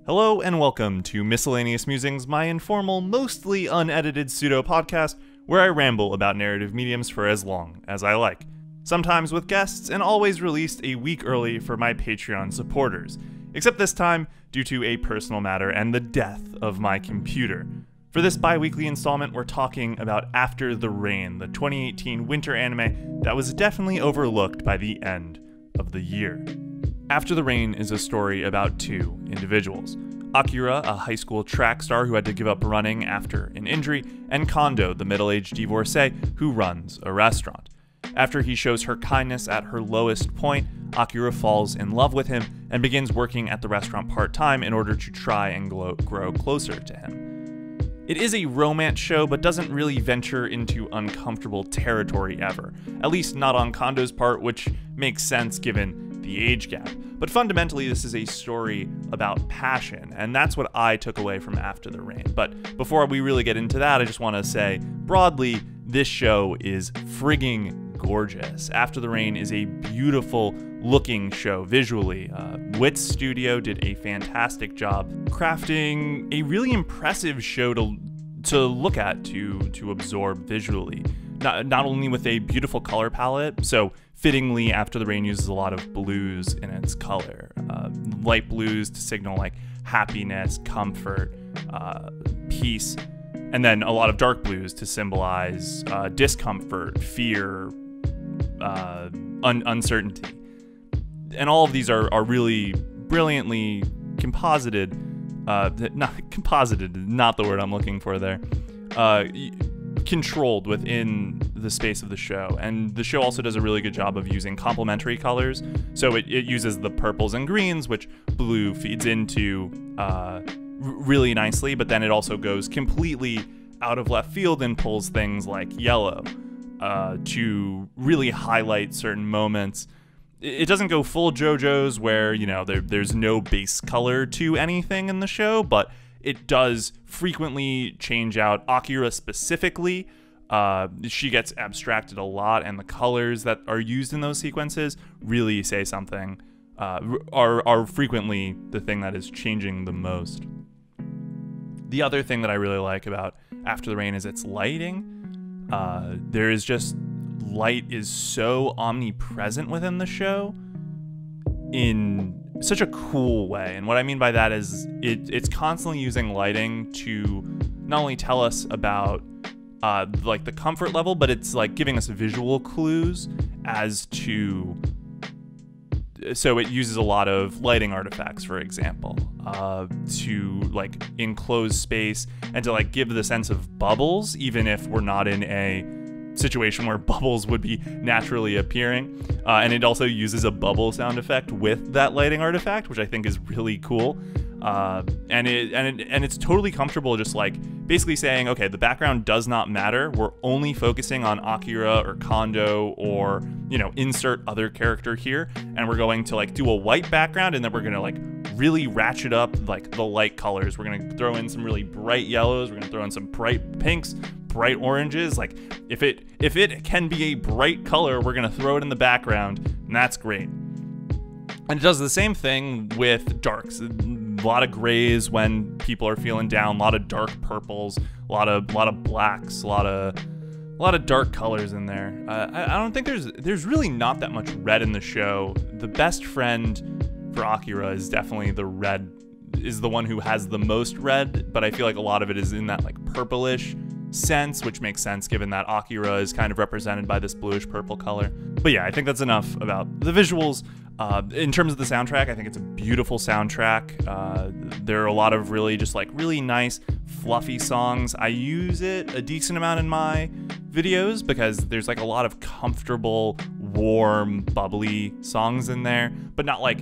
Hello and welcome to Miscellaneous Musings, my informal, mostly unedited pseudo-podcast where I ramble about narrative mediums for as long as I like, sometimes with guests, and always released a week early for my Patreon supporters, except this time due to a personal matter and the death of my computer. For this bi-weekly installment, we're talking about After the Rain, the 2018 winter anime that was definitely overlooked by the end of the year. After the Rain is a story about two individuals. Akira, a high school track star who had to give up running after an injury, and Kondo, the middle-aged divorcee who runs a restaurant. After he shows her kindness at her lowest point, Akira falls in love with him and begins working at the restaurant part-time in order to try and grow closer to him. It is a romance show, but doesn't really venture into uncomfortable territory ever, at least not on Kondo's part, which makes sense given the age gap. But fundamentally, this is a story about passion, and that's what I took away from After the Rain. But before we really get into that, I just want to say, broadly, this show is frigging gorgeous. After the Rain is a beautiful looking show visually. Wit's studio did a fantastic job crafting a really impressive show to look at, to absorb visually. Not only with a beautiful color palette, so fittingly, After the Rain uses a lot of blues in its color. Light blues to signal like happiness, comfort, peace, and then a lot of dark blues to symbolize discomfort, fear, uncertainty. And all of these are really brilliantly composited, not the word I'm looking for there, controlled within the space of the show. And the show also does a really good job of using complementary colors. So it uses the purples and greens, which blue feeds into really nicely, but then it also goes completely out of left field and pulls things like yellow to really highlight certain moments. It doesn't go full JoJo's where, you know, there's no base color to anything in the show, but it does frequently change out Akira specifically. She gets abstracted a lot, and the colors that are used in those sequences really say something, are frequently the thing that is changing the most. The other thing that I really like about After the Rain is its lighting. There is just, light is so omnipresent within the show in such a cool way. And what I mean by that is it's constantly using lighting to not only tell us about like the comfort level, but it's like giving us visual clues as to, so it uses a lot of lighting artifacts, for example, to like enclose space and to like give the sense of bubbles, even if we're not in a situation where bubbles would be naturally appearing. And it also uses a bubble sound effect with that lighting artifact, which I think is really cool. And it's totally comfortable, just like basically saying, okay, the background does not matter. We're only focusing on Akira or Kondo or, you know, insert other character here. And we're going to like do a white background, and then we're going to like really ratchet up like the light colors. We're going to throw in some really bright yellows. We're going to throw in some bright pinks, bright oranges. Like if it can be a bright color, we're going to throw it in the background, and that's great. And it does the same thing with darks. A lot of grays when people are feeling down, a lot of dark purples, a lot of blacks, a lot of dark colors in there. I don't think there's really not that much red in the show. The best friend for Akira is definitely the red, is the one who has the most red, but I feel like a lot of it is in that like purplish sense, which makes sense given that Akira is kind of represented by this bluish purple color. But yeah, I think that's enough about the visuals. In terms of the soundtrack, I think it's a beautiful soundtrack. There are a lot of really just like really nice fluffy songs. I use it a decent amount in my videos because there's like a lot of comfortable, warm, bubbly songs in there, but not like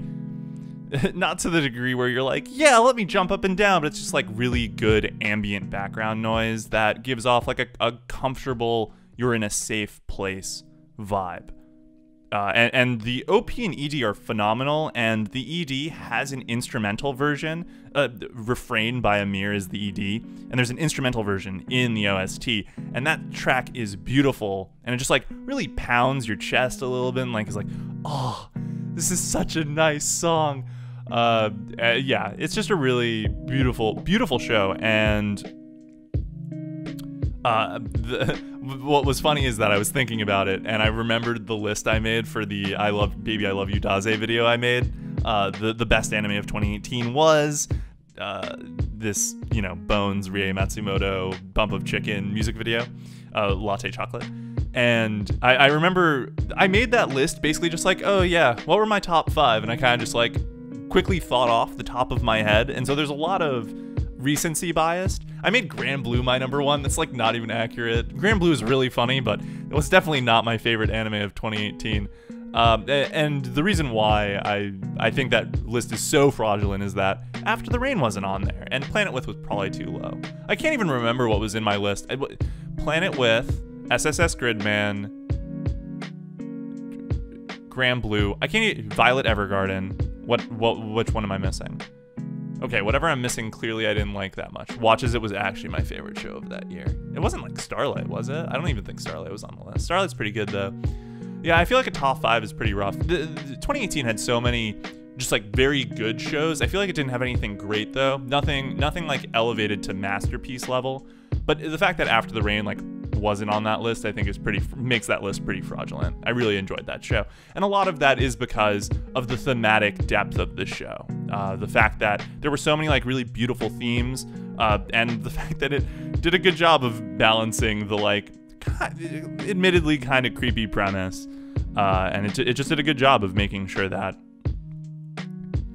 not to the degree where you're like, yeah, let me jump up and down, but it's just like really good ambient background noise that gives off like a comfortable, you're in a safe place vibe. And the OP and ED are phenomenal, and the ED has an instrumental version. Refrain by Amir is the ED, and there's an instrumental version in the OST, and that track is beautiful, and it just like really pounds your chest a little bit, and like is like, oh, this is such a nice song. Yeah, it's just a really beautiful show. And what was funny is that I was thinking about it, and I remembered the list I made for the Baby I Love You Daze video I made. The best anime of 2018 was this, Bones Rie Matsumoto Bump of Chicken music video, Latte Chocolate. And I remember I made that list basically just like, oh yeah, what were my top 5? And I kind of just like quickly thought off the top of my head. And so there's a lot of recency biased. I made Grand Blue my number 1. That's like not even accurate. Grand Blue is really funny, but it was definitely not my favorite anime of 2018. And the reason why I think that list is so fraudulent is that After the Rain wasn't on there, and Planet With was probably too low. I can't even remember what was in my list. Planet With, SSS Gridman, Grand Blue. Violet Evergarden. Which one am I missing? Okay, whatever I'm missing, clearly I didn't like that much. Watch As It was actually my favorite show of that year. It wasn't like Starlight, was it? I don't even think Starlight was on the list. Starlight's pretty good though. Yeah, I feel like a top 5 is pretty rough. The 2018 had so many just like very good shows. I feel like it didn't have anything great though. Nothing like elevated to masterpiece level. But the fact that After the Rain like wasn't on that list, I think makes that list pretty fraudulent. I really enjoyed that show. And a lot of that is because of the thematic depth of the show. The fact that there were so many like really beautiful themes, and the fact that it did a good job of balancing the like admittedly kind of creepy premise, and it just did a good job of making sure that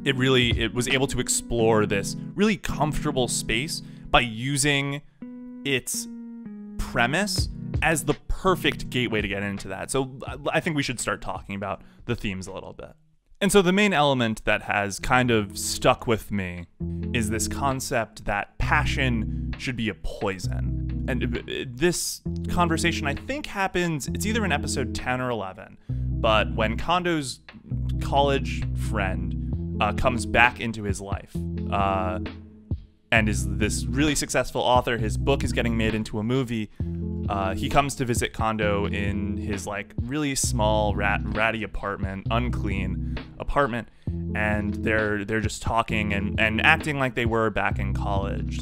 it was able to explore this really comfortable space by using its premise as the perfect gateway to get into that. So I think we should start talking about the themes a little bit. And so the main element that has kind of stuck with me is this concept that passion should be a poison. And this conversation, I think, happens, it's either in episode 10 or 11, but when Kondo's college friend comes back into his life, and is this really successful author, his book is getting made into a movie. He comes to visit Kondo in his like really small ratty apartment, unclean apartment, and they're just talking and acting like they were back in college.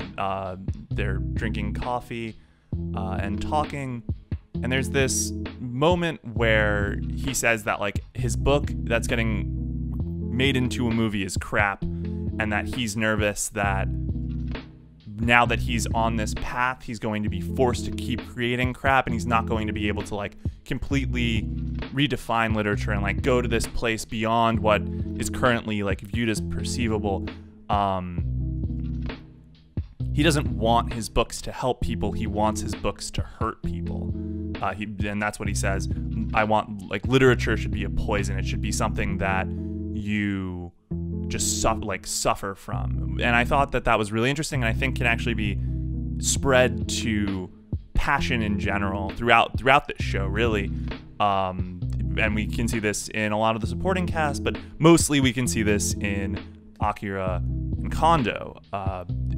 They're drinking coffee and talking, and there's this moment where he says that like his book that's getting made into a movie is crap, and that he's nervous that now that he's on this path, he's going to be forced to keep creating crap, and he's not going to be able to like completely redefine literature and like go to this place beyond what is currently like viewed as perceivable. He doesn't want his books to help people. He wants his books to hurt people. And that's what he says. I want like literature should be a poison. It should be something that you just suffer from. And I thought that was really interesting, and I think can actually be spread to passion in general throughout this show, really. And we can see this in a lot of the supporting cast, but mostly we can see this in Akira and Kondo,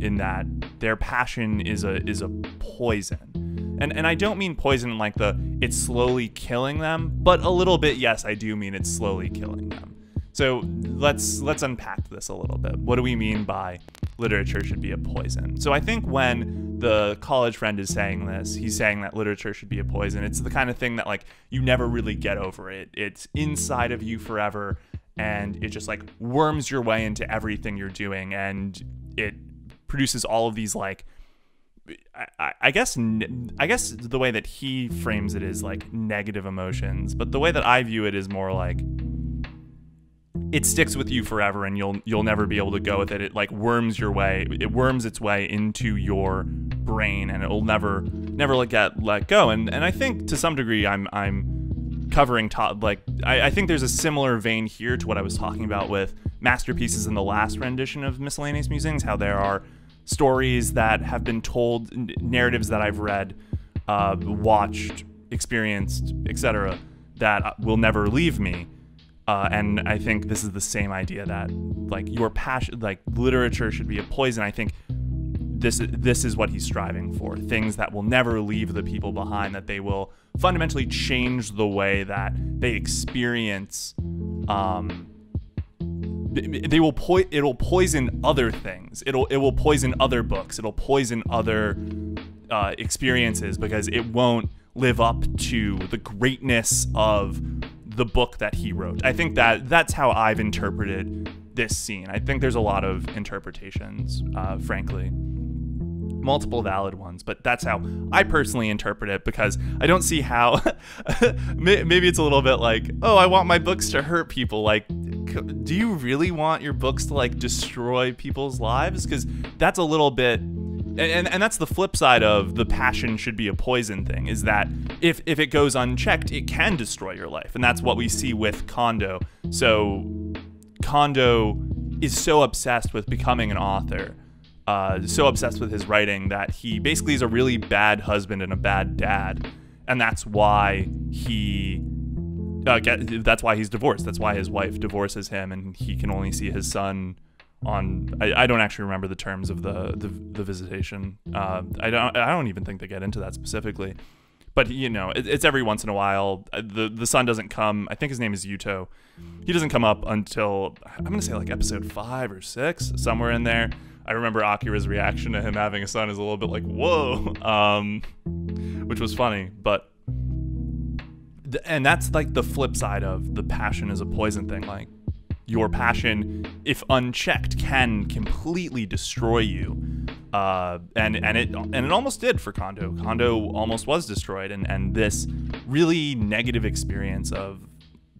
in that their passion is a poison. And I don't mean poison like it's slowly killing them, but a little bit, yes, I do mean it's slowly killing them. So let's unpack this a little bit. What do we mean by literature should be a poison? So I think when the college friend is saying this, he's saying that literature should be a poison. It's the kind of thing that like you never really get over it. It's inside of you forever, and it just like worms your way into everything you're doing, and it produces all of these like I guess the way that he frames it is like negative emotions, but the way that I view it is more like it sticks with you forever, and you'll never be able to go with it. It like worms its way into your brain, and it'll never let go. And I think to some degree I'm covering I think there's a similar vein here to what I was talking about with masterpieces in the last rendition of Miscellaneous Musings, how there are stories that have been told, narratives that I've read, watched, experienced, etc., that will never leave me. And I think this is the same idea that like your passion, like literature should be a poison. I think this is what he's striving for. Things that will never leave the people behind, that they will fundamentally change the way that they experience it'll poison other things. It will poison other books. It'll poison other experiences because it won't live up to the greatness of the book that he wrote. I think that's how I've interpreted this scene. I think there's a lot of interpretations, frankly. Multiple valid ones, but that's how I personally interpret it, because I don't see how maybe it's a little bit like, oh, I want my books to hurt people. Like, do you really want your books to like destroy people's lives? Because that's a little bit, and that's the flip side of the passion should be a poison thing, is that if it goes unchecked, it can destroy your life. And that's what we see with Kondo. So Kondo is so obsessed with becoming an author, so obsessed with his writing, that he basically is a really bad husband and a bad dad, and that's why that's why he's divorced. That's why his wife divorces him, and he can only see his son on. I don't actually remember the terms of the visitation. I don't even think they get into that specifically, but you know, it's every once in a while. The son doesn't come. I think his name is Yuto. He doesn't come up until, I'm gonna say, like episode 5 or 6, somewhere in there. I remember Akira's reaction to him having a son is a little bit like, whoa, which was funny. But, and that's like the flip side of the passion is a poison thing. Like, your passion, if unchecked, can completely destroy you. And it almost did for Kondo. Kondo almost was destroyed, and this really negative experience of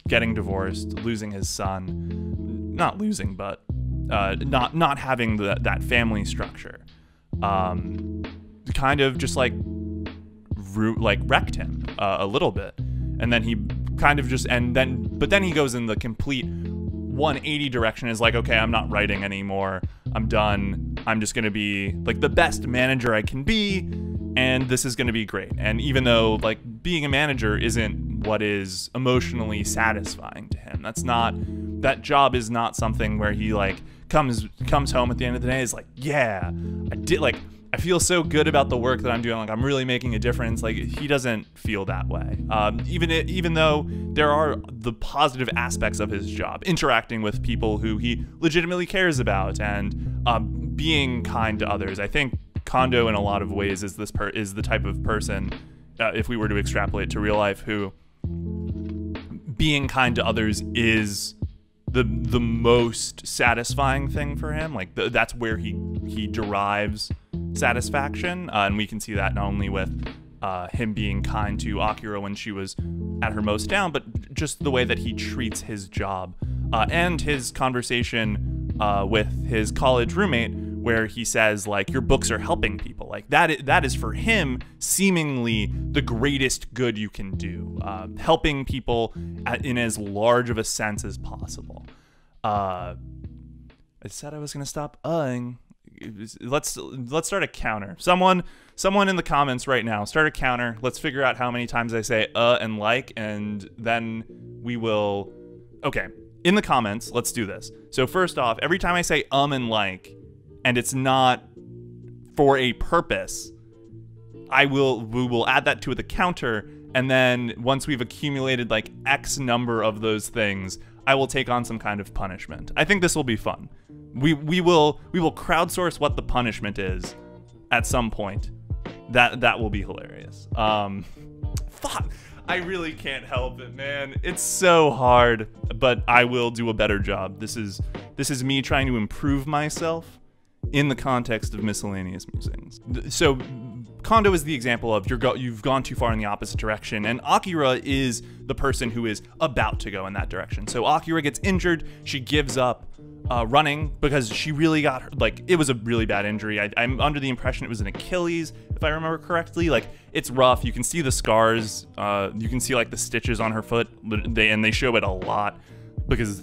getting divorced, losing his son, not losing, but not having that family structure, kind of just like wrecked him a little bit. And then he kind of just, but then he goes in the complete 180 direction, is like, okay, I'm not writing anymore. I'm done. I'm just going to be like the best manager I can be, and this is going to be great. And even though like being a manager isn't what is emotionally satisfying to him, that job is not something where he like comes home at the end of the day is like, yeah, I feel so good about the work that I'm doing. Like, I'm really making a difference. Like, he doesn't feel that way. Even though there are the positive aspects of his job, interacting with people who he legitimately cares about, and being kind to others. I think Kondo, in a lot of ways, is the type of person, if we were to extrapolate to real life, who being kind to others is the most satisfying thing for him. Like, that's where he derives satisfaction, and we can see that not only with him being kind to Akira when she was at her most down, but just the way that he treats his job, and his conversation with his college roommate, where he says, like, your books are helping people. Like, that is for him seemingly the greatest good you can do, helping people in as large of a sense as possible. I said I was gonna stop let's start a counter. Someone in the comments right now, start a counter. Let's figure out how many times I say and like, and then we will. Okay, in the comments, let's do this. So first off, every time I say and like, and it's not for a purpose, we will add that to the counter, and then once we've accumulated like X number of those things, I will take on some kind of punishment. I think this will be fun. We will crowdsource what the punishment is at some point. That will be hilarious. Fuck. I really can't help it, man. It's so hard, but I will do a better job. This is me trying to improve myself in the context of Miscellaneous Musings. So Kondo is the example of you've gone too far in the opposite direction, and Akira is the person who is about to go in that direction. So Akira gets injured, she gives up running because she really got, like, it was a really bad injury. I'm under the impression it was an Achilles, if I remember correctly. Like, it's rough. You can see the scars. You can see like the stitches on her foot, and they show it a lot because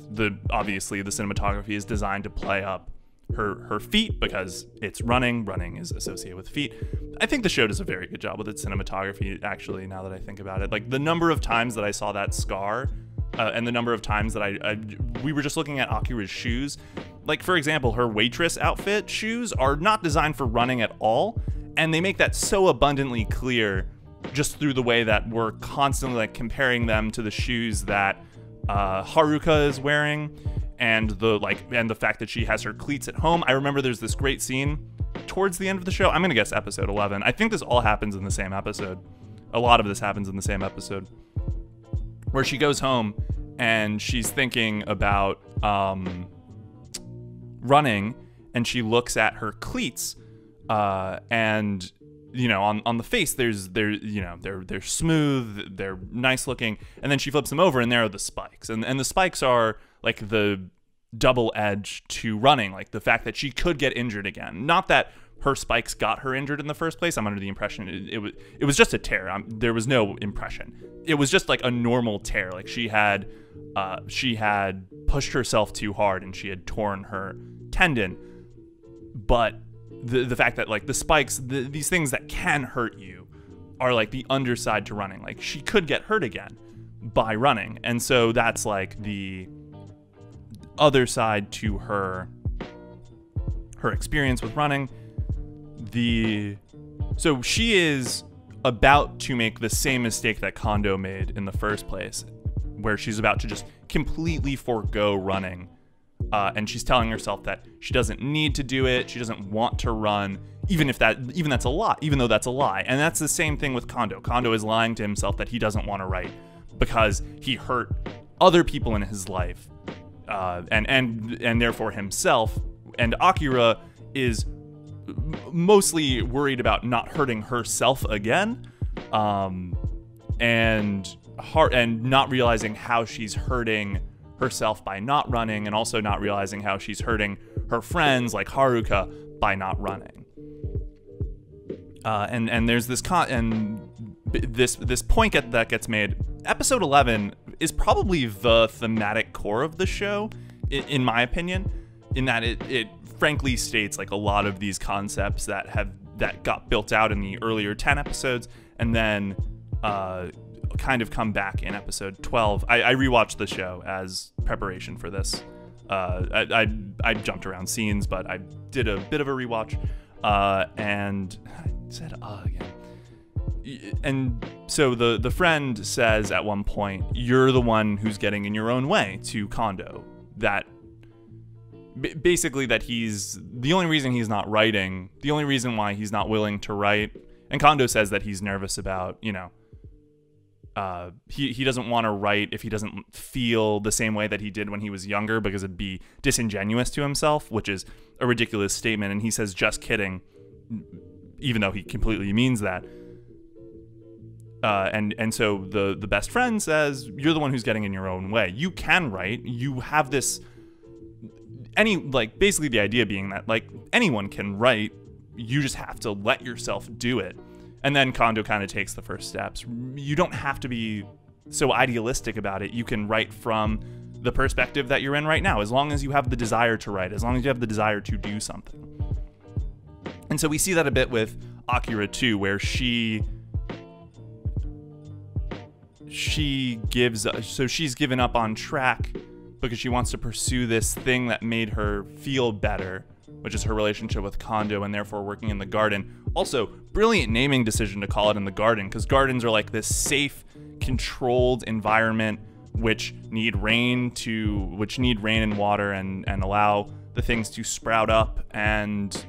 obviously the cinematography is designed to play up her feet because it's running. Running is associated with feet. I think the show does a very good job with its cinematography, actually, now that I think about it. Like, the number of times that I saw that scar, and the number of times that we were just looking at Akira's shoes. Like, for example, her waitress outfit shoes are not designed for running at all, and they make that so abundantly clear just through the way that we're constantly like comparing them to the shoes that Haruka is wearing. and the fact that she has her cleats at home. I remember there's this great scene towards the end of the show. I'm gonna guess episode 11. I think this all happens in the same episode. A lot of this happens in the same episode, where she goes home and she's thinking about running, and she looks at her cleats, and on the face they're smooth, they're nice looking, and then she flips them over and there are the spikes, and the spikes are like the double edge to running, like the fact that she could get injured again. Not that her spikes got her injured in the first place. I'm under the impression it was just a tear. There was no impression. It was just like a normal tear. Like she had pushed herself too hard and she had torn her tendon. But the fact that like the spikes, these things that can hurt you, are like the underside to running. Like she could get hurt again by running, and so that's like the other side to her experience with running. So she is about to make the same mistake that Kondo made in the first place, where she's about to just completely forego running, and she's telling herself that she doesn't need to do it, she doesn't want to run, even though that's a lie. And that's the same thing with Kondo. Kondo is lying to himself that he doesn't want to write because he hurt other people in his life, and therefore himself. And Akira is mostly worried about not hurting herself again, and not realizing how she's hurting herself by not running, and also not realizing how she's hurting her friends like Haruka by not running. And there's this this point that gets made. Episode 11 is probably the thematic core of the show, in my opinion, in that it frankly states like a lot of these concepts that got built out in the earlier 10 episodes, and then kind of come back in episode 12. I rewatched the show as preparation for this. I jumped around scenes, but I did a bit of a rewatch, and I said again. And so the friend says at one point, "You're the one who's getting in your own way," to Kondo. That basically that he's the only reason he's not writing, the only reason why he's not willing to write. And Kondo says that he's nervous about, he doesn't want to write if he doesn't feel the same way that he did when he was younger, because it'd be disingenuous to himself, which is a ridiculous statement. And he says, "Just kidding," even though he completely means that. And so the best friend says, "You're the one who's getting in your own way. You can write. You have this." Basically the idea being that like anyone can write, you just have to let yourself do it. And then Kondo kind of takes the first steps. You don't have to be so idealistic about it. You can write from the perspective that you're in right now, as long as you have the desire to write, as long as you have the desire to do something. And so we see that a bit with Akira too, where she's given up on track because she wants to pursue this thing that made her feel better, which is her relationship with Kondo, and therefore working in the garden. Also, brilliant naming decision to call it in the garden, because gardens are like this safe, controlled environment which need rain and water and allow the things to sprout up, and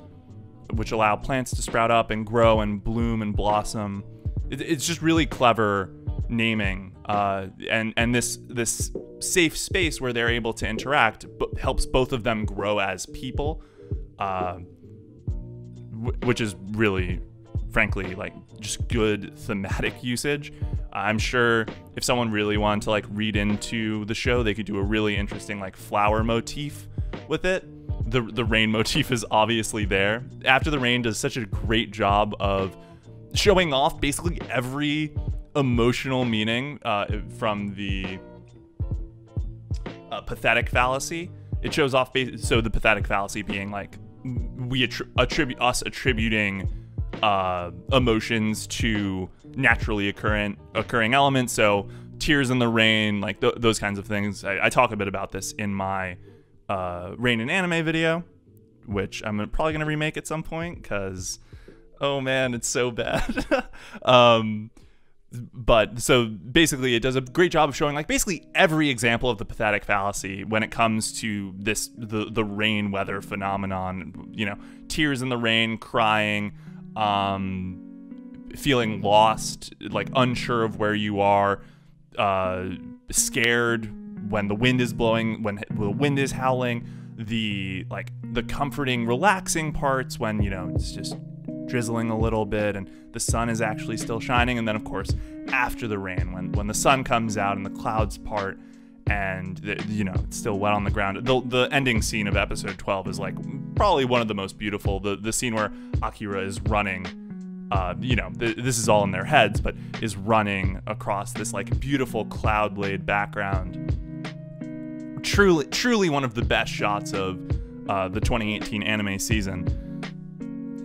which allow plants to sprout up and grow and bloom and blossom. It's just really clever naming, and this safe space where they're able to interact helps both of them grow as people, which is really, frankly, like just good thematic usage. I'm sure if someone really wanted to like read into the show, they could do a really interesting like flower motif with it. The rain motif is obviously there. After the Rain does such a great job of showing off basically every emotional meaning from the pathetic fallacy. It shows off so the pathetic fallacy being like attributing emotions to naturally occurring elements. So tears in the rain, like those kinds of things. I talk a bit about this in my rain and anime video, which I'm probably gonna remake at some point because, oh man, it's so bad. But so basically it does a great job of showing like basically every example of the pathetic fallacy when it comes to this the rain weather phenomenon. You know, tears in the rain, crying, feeling lost, like unsure of where you are, scared when the wind is blowing, when the wind is howling, the comforting, relaxing parts when, you know, it's just drizzling a little bit and the sun is actually still shining, and then of course after the rain when the sun comes out and the clouds part and you know, it's still wet on the ground. The ending scene of episode 12 is like probably one of the most beautiful. The scene where Akira is running, you know, this is all in their heads, but is running across this like beautiful cloud-laid background. Truly one of the best shots of the 2018 anime season.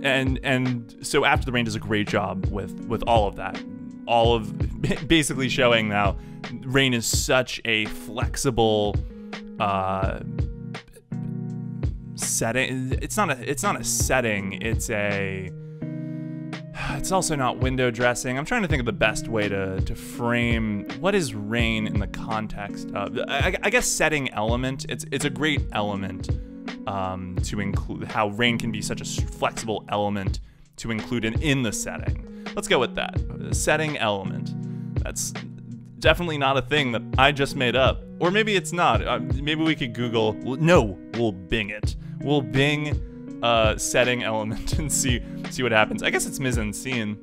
And so After the Rain does a great job with all of that. All of basically showing how rain is such a flexible setting. It's not a setting. It's also not window dressing. I'm trying to think of the best way to frame what is rain in the context of. I guess setting element. It's a great element to include, how rain can be such a flexible element to include in the setting. Let's go with that. Setting element. That's definitely not a thing that I just made up. Or maybe it's not. Maybe we could Google. No, we'll Bing it. We'll Bing setting element and see what happens. I guess it's mise en scene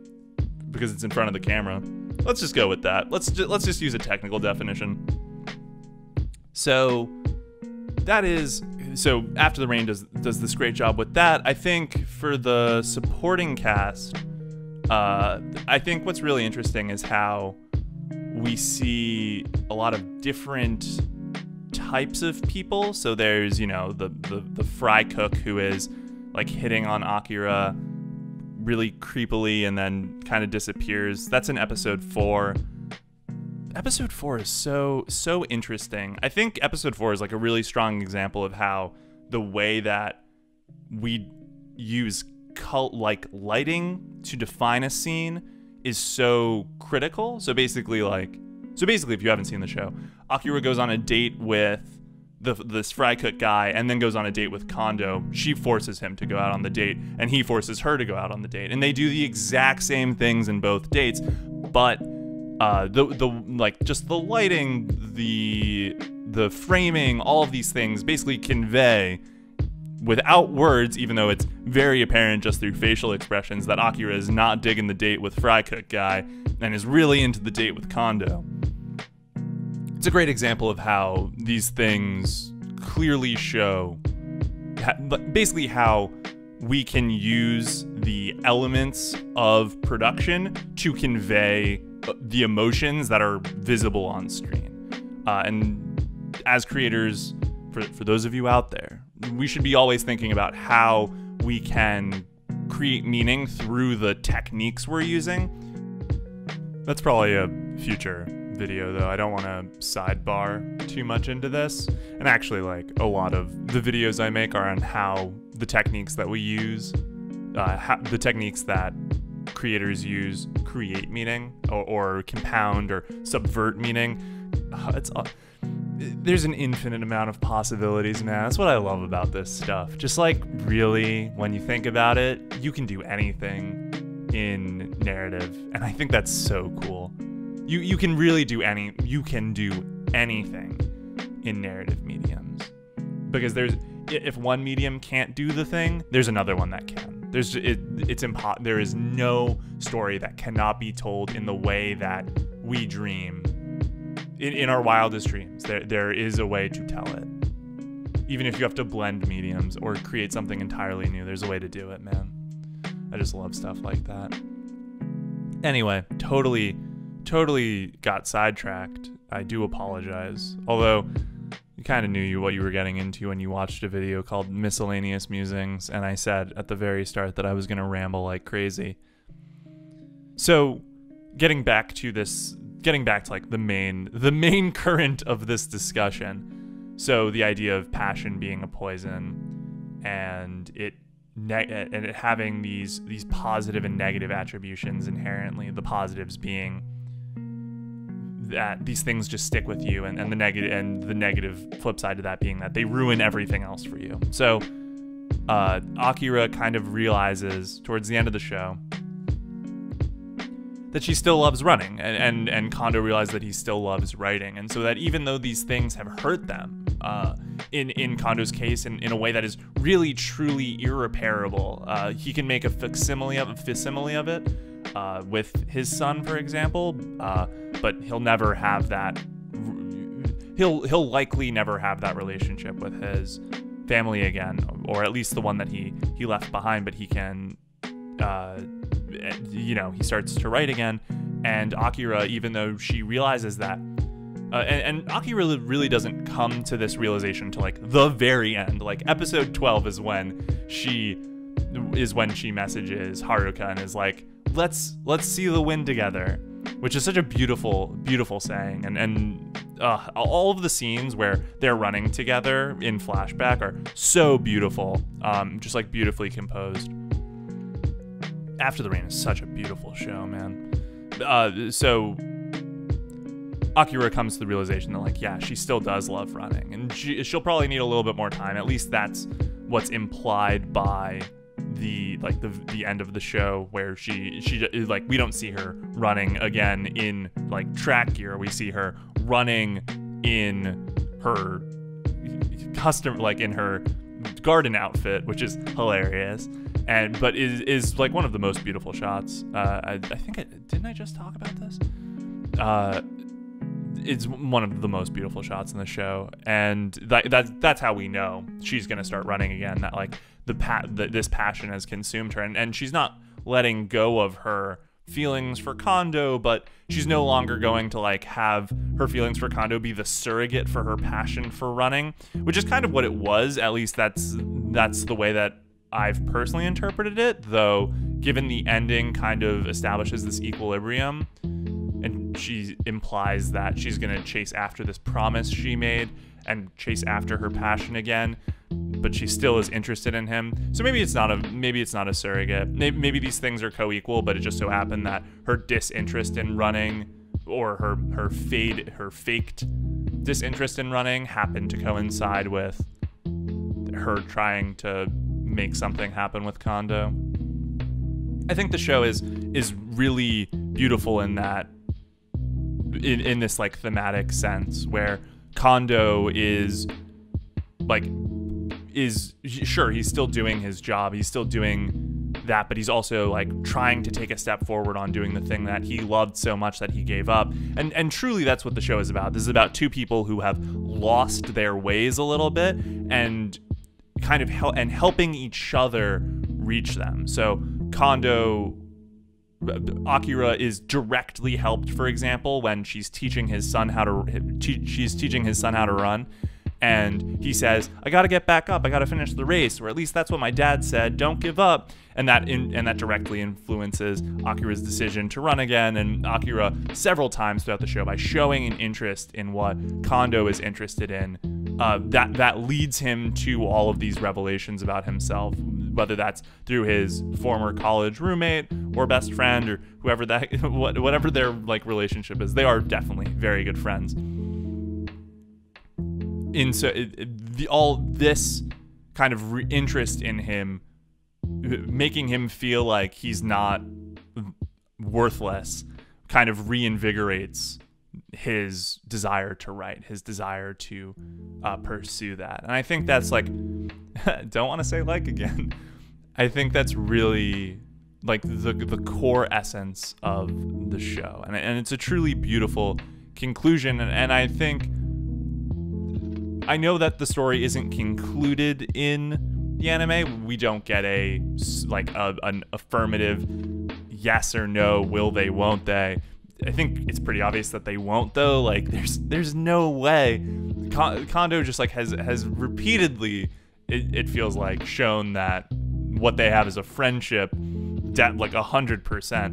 because it's in front of the camera. Let's just go with that. Let's just use a technical definition. So that is. So After the Rain does this great job with that. I think for the supporting cast, I think what's really interesting is how we see a lot of different types of people. So there's, you know, the fry cook who is like hitting on Akira really creepily and then kind of disappears. That's in episode 4. Episode 4 is so interesting. I think episode 4 is like a really strong example of how the way that we use cult-like lighting to define a scene is so critical. So basically if you haven't seen the show, Akira goes on a date with this fry cook guy and then goes on a date with Kondo. She forces him to go out on the date and he forces her to go out on the date, and they do the exact same things in both dates, but just the lighting, the framing, all of these things basically convey without words, even though it's very apparent just through facial expressions, that Akira is not digging the date with fry cook guy and is really into the date with Kondo. It's a great example of how these things clearly show basically how we can use the elements of production to convey the emotions that are visible on screen. And as creators, for those of you out there, we should be always thinking about how we can create meaning through the techniques we're using. That's probably a future video, though. I don't want to sidebar too much into this. And actually, like, a lot of the videos I make are on how the techniques that we use, the techniques that creators use create meaning or compound or subvert meaning. There's an infinite amount of possibilities, man. That's what I love about this stuff. Just like, really, when you think about it, you can do anything in narrative, and I think that's so cool. You can really do anything in narrative mediums, because if one medium can't do the thing, there's another one that can. There is no story that cannot be told in the way that we dream. In our wildest dreams, there is a way to tell it. Even if you have to blend mediums or create something entirely new, there's a way to do it, man. I just love stuff like that. Anyway, totally got sidetracked. I do apologize. Although, you kind of knew what you were getting into when you watched a video called Miscellaneous Musings, and I said at the very start that I was going to ramble like crazy. So, getting back to like the main current of this discussion. So the idea of passion being a poison, and it having these positive and negative attributions inherently. The positives being that these things just stick with you, and the negative flip side to that being that they ruin everything else for you. So Akira kind of realizes towards the end of the show that she still loves running, and Kondo realizes that he still loves writing, and so that even though these things have hurt them, in Kondo's case, in a way that is really truly irreparable, he can make a facsimile of it with his son, for example, but he'll never have that. He'll likely never have that relationship with his family again, or at least the one that he left behind. But he can, he starts to write again, and Akira, even though she realizes that, and Akira really doesn't come to this realization until like the very end. Like episode 12 is when she messages Haruka and is like, let's see the wind together, which is such a beautiful saying. And all of the scenes where they're running together in flashback are so beautiful, just like beautifully composed. After the Rain is such a beautiful show, man. So Akira comes to the realization that, like, yeah, she still does love running, and she'll probably need a little bit more time. At least that's what's implied by the end of the show, where she like, we don't see her running again in like track gear. We see her running in her in her garden outfit, which is hilarious. But is like one of the most beautiful shots. I think didn't I just talk about this? It's one of the most beautiful shots in the show, and that's how we know she's gonna start running again. That like this passion has consumed her, and she's not letting go of her feelings for Kondo, but she's no longer going to like have her feelings for Kondo be the surrogate for her passion for running, which is kind of what it was. At least that's the way that I've personally interpreted it, though given the ending kind of establishes this equilibrium, and she implies that she's going to chase after this promise she made and chase after her passion again, but she still is interested in him. So maybe it's not a surrogate. Maybe these things are co-equal, but it just so happened that her disinterest in running, or her faked disinterest in running, happened to coincide with her trying to make something happen with Kondo. I think the show is really beautiful in that, in this like thematic sense, where Kondo is sure, he's still doing his job, he's still doing that, but he's also like trying to take a step forward on doing the thing that he loved so much that he gave up. And truly, that's what the show is about. This is about two people who have lost their ways a little bit, and kind of helping each other reach them. So Akira is directly helped, for example, when she's teaching his son how to run, and he says, "I got to get back up. I got to finish the race," or at least that's what my dad said. Don't give up, and that directly influences Akira's decision to run again. And Akira, several times throughout the show, by showing an interest in what Kondo is interested in, that leads him to all of these revelations about himself, whether that's through his former college roommate or best friend, or whatever their like relationship is. They are definitely very good friends. All this kind of interest in him, making him feel like he's not worthless, kind of reinvigorates his desire to write, his desire to pursue that. And I think that's like, don't want to say like again, I think that's really like the core essence of the show, and it's a truly beautiful conclusion. And I think, I know that the story isn't concluded in the anime. We don't get an affirmative yes or no, will they, won't they. I think it's pretty obvious that they won't, though. Like, there's no way. Kondo just like has repeatedly, it feels like, shown that what they have is a friendship, like 100%.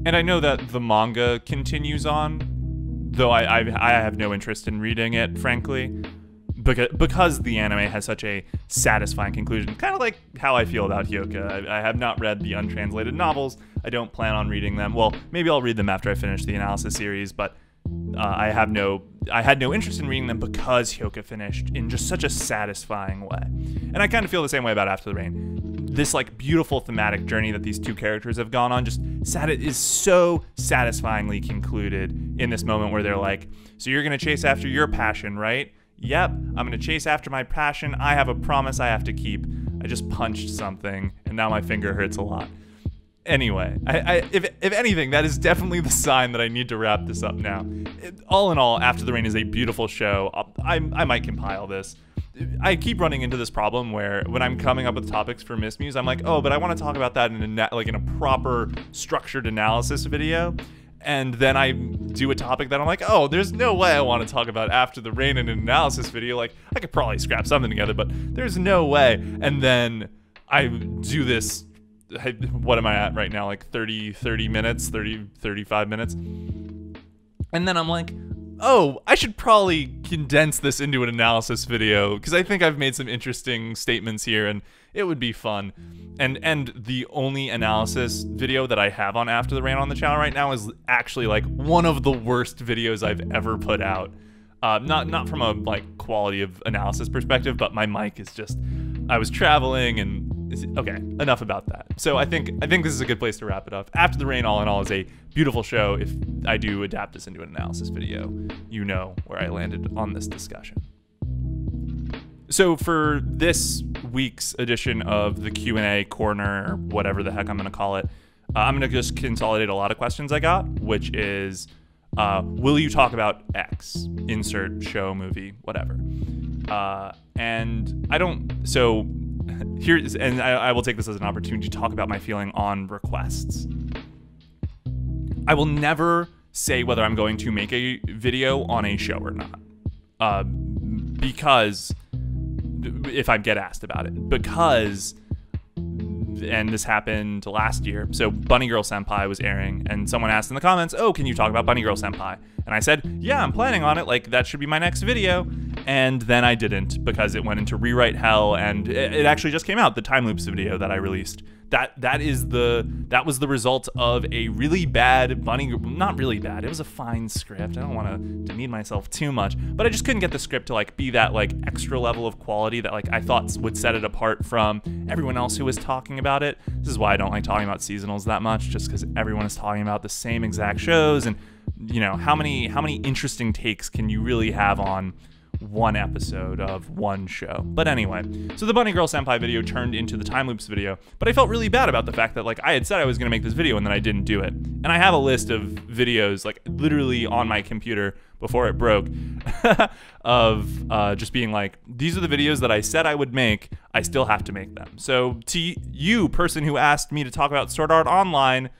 And I know that the manga continues on, though I have no interest in reading it, frankly. because the anime has such a satisfying conclusion, kind of like how I feel about Hyoka. I have not read the untranslated novels. I don't plan on reading them. Well, maybe I'll read them after I finish the analysis series, but I had no interest in reading them because Hyoka finished in just such a satisfying way. And I kind of feel the same way about After the Rain. This like beautiful thematic journey that these two characters have gone on is so satisfyingly concluded in this moment where they're like, so you're gonna chase after your passion, right? Yep, I'm gonna chase after my passion. I have a promise I have to keep. I just punched something and now my finger hurts a lot. Anyway, if anything, that is definitely the sign that I need to wrap this up now. All in all, After the Rain is a beautiful show. I might compile this. I keep running into this problem where when I'm coming up with topics for Muse, I'm like, oh, but I want to talk about that in a proper structured analysis video. And then I do a topic that I'm like, oh, there's no way I want to talk about After the Rain in an analysis video. Like, I could probably scrap something together, but there's no way. And then I do this. What am I at right now? Like 30 minutes, 35 minutes. And then I'm like, oh, I should probably condense this into an analysis video because I think I've made some interesting statements here and it would be fun. And the only analysis video that I have on After the Rain on the channel right now is actually like one of the worst videos I've ever put out. Not from a like quality of analysis perspective, but my mic is just, I was traveling and okay, enough about that. So I think this is a good place to wrap it up. After the Rain, all in all, is a beautiful show. If I do adapt this into an analysis video, you know where I landed on this discussion. So for this week's edition of the Q&A corner, or whatever the heck I'm going to call it, I'm going to just consolidate a lot of questions I got, which is, will you talk about X? Insert show, movie, whatever. And I don't, so here's, and I will take this as an opportunity to talk about my feeling on requests. I will never say whether I'm going to make a video on a show or not. Because, if I get asked about it, because, and this happened last year, so Bunny Girl Senpai was airing, and someone asked in the comments, oh, can you talk about Bunny Girl Senpai? And I said, yeah, I'm planning on it, like, that should be my next video. And then I didn't, because it went into rewrite hell, and it actually just came out, the time loops video that I released. That was the result of a really bad not really bad, it was a fine script. I don't want to demean myself too much, but I just couldn't get the script to like be that like extra level of quality that like I thought would set it apart from everyone else who was talking about it. This is why I don't like talking about seasonals that much, just because everyone is talking about the same exact shows, and you know, how many interesting takes can you really have on one episode of one show? But anyway, so the Bunny Girl Senpai video turned into the time loops video, but I felt really bad about the fact that like I had said I was gonna make this video and then I didn't do it. And I have a list of videos like literally on my computer before it broke of just being like, these are the videos that I said I would make, I still have to make them. So to you, person who asked me to talk about Sword Art Online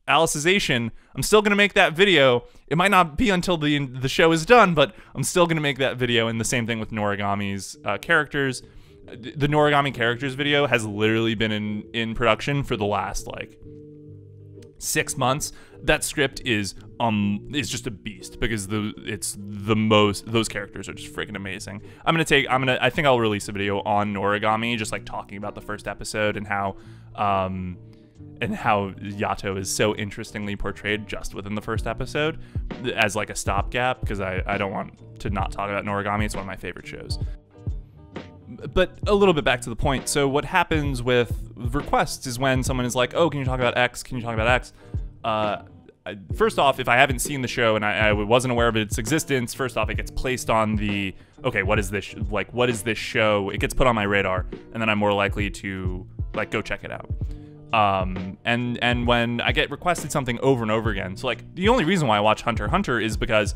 Alicization, I'm still gonna make that video. It might not be until the show is done, but I'm still gonna make that video. And the same thing with Noragami's characters. The Noragami characters video has literally been in production for the last like 6 months. That script is just a beast because those characters are just freaking amazing. I think I'll release a video on Noragami, just like talking about the first episode and how Yato is so interestingly portrayed just within the first episode as like a stopgap, because I don't want to not talk about Noragami. It's one of my favorite shows. But a little bit back to the point. So what happens with requests is when someone is like, oh, can you talk about X? Can you talk about X? First off, if I haven't seen the show and I wasn't aware of its existence, first off, it gets placed on the, okay, what is this? Like, what is this show? It gets put on my radar, and then I'm more likely to like go check it out. And when I get requested something over and over again, so like the only reason why I watch Hunter x Hunter is because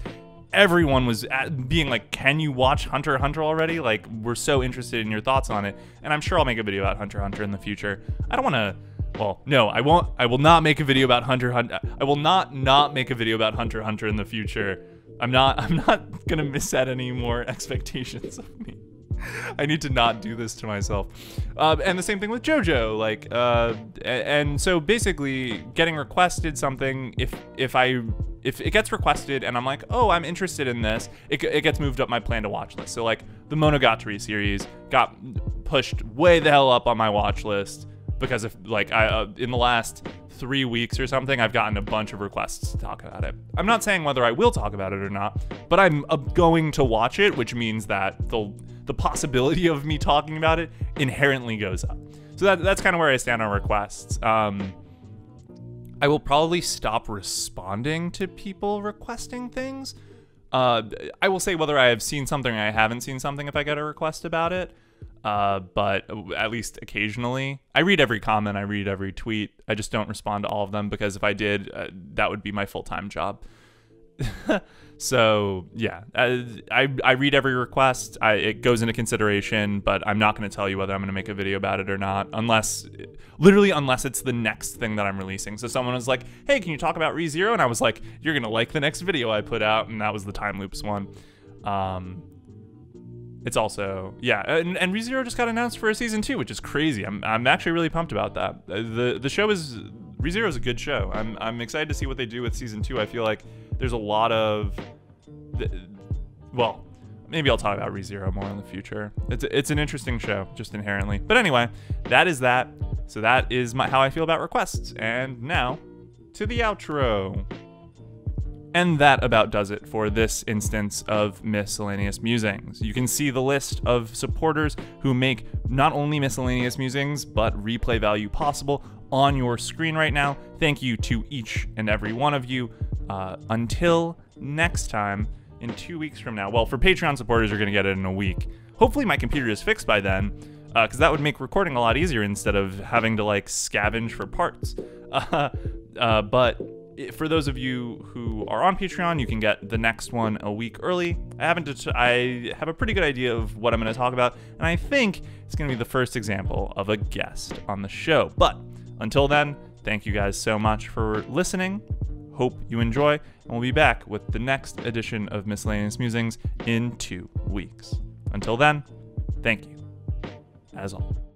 everyone was being like, can you watch Hunter x Hunter already? Like, we're so interested in your thoughts on it. And I'm sure I'll make a video about Hunter x Hunter in the future. I don't want to, well, no, I won't. I will not make a video about Hunter x Hunter. I will not make a video about Hunter x Hunter in the future. I'm not going to set any more expectations of me. I need to not do this to myself. And the same thing with JoJo, like, and so basically getting requested something, if if it gets requested and I'm like, oh, I'm interested in this, it gets moved up my plan to watch list. So like the Monogatari series got pushed way the hell up on my watch list because of like in the last 3 weeks or something, I've gotten a bunch of requests to talk about it. I'm not saying whether I will talk about it or not, but I'm going to watch it, which means that the possibility of me talking about it inherently goes up. So that's kind of where I stand on requests. I will probably stop responding to people requesting things. I will say whether I have seen something or I haven't seen something if I get a request about it. But at least occasionally. I read every comment, I read every tweet. I just don't respond to all of them because if I did, that would be my full-time job. So yeah, I read every request. It goes into consideration, but I'm not going to tell you whether I'm going to make a video about it or not, unless it's the next thing that I'm releasing. So someone was like, hey, can you talk about ReZero? And I was like, you're going to like the next video I put out, and that was the Time Loops one. It's also, yeah, and ReZero just got announced for a season 2, which is crazy. I'm actually really pumped about that. The show ReZero is a good show. I'm excited to see what they do with season 2. I feel like there's a lot of, well, maybe I'll talk about ReZero more in the future. It's an interesting show, just inherently. But anyway, that is that. So that is how I feel about requests. And now to the outro. And that about does it for this instance of Miscellaneous Musings. You can see the list of supporters who make not only Miscellaneous Musings, but replay value possible on your screen right now. Thank you to each and every one of you. Until next time, in 2 weeks from now. Well, for Patreon supporters, you're going to get it in a week. Hopefully my computer is fixed by then, because that would make recording a lot easier instead of having to like scavenge for parts. But for those of you who are on Patreon, you can get the next one a week early. I have a pretty good idea of what I'm going to talk about, and I think it's going to be the first example of a guest on the show. But until then, thank you guys so much for listening. Hope you enjoy, and we'll be back with the next edition of Miscellaneous Musings in 2 weeks. Until then, thank you, as always.